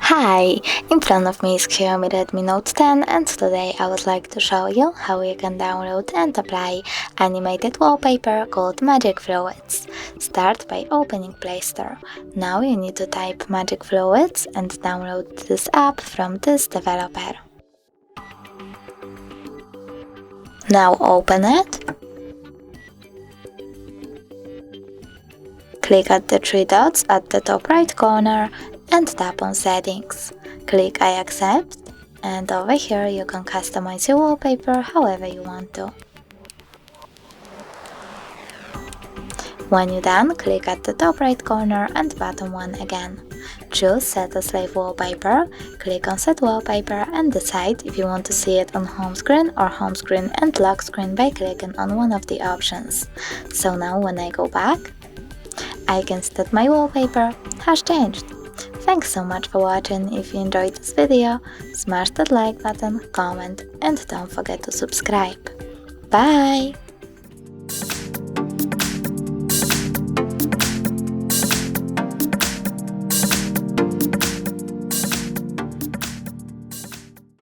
Hi! In front of me is XIAOMI Redmi Note 10 and today I would like to show you how you can download and apply animated wallpaper called Magic Fluids. Start by opening Play Store. Now you need to type Magic Fluids and download this app from this developer. Now open it. Click at the three dots at the top right corner and tap on Settings. Click I accept, and over here you can customize your wallpaper however you want to. When you're done, click at the top right corner and bottom one again. Choose Set a Slave Wallpaper, click on Set Wallpaper and decide if you want to see it on home screen or home screen and lock screen by clicking on one of the options. So now when I go back, I can see that my wallpaper has changed. Thanks so much for watching. If you enjoyed this video, smash that like button, comment and don't forget to subscribe. Bye!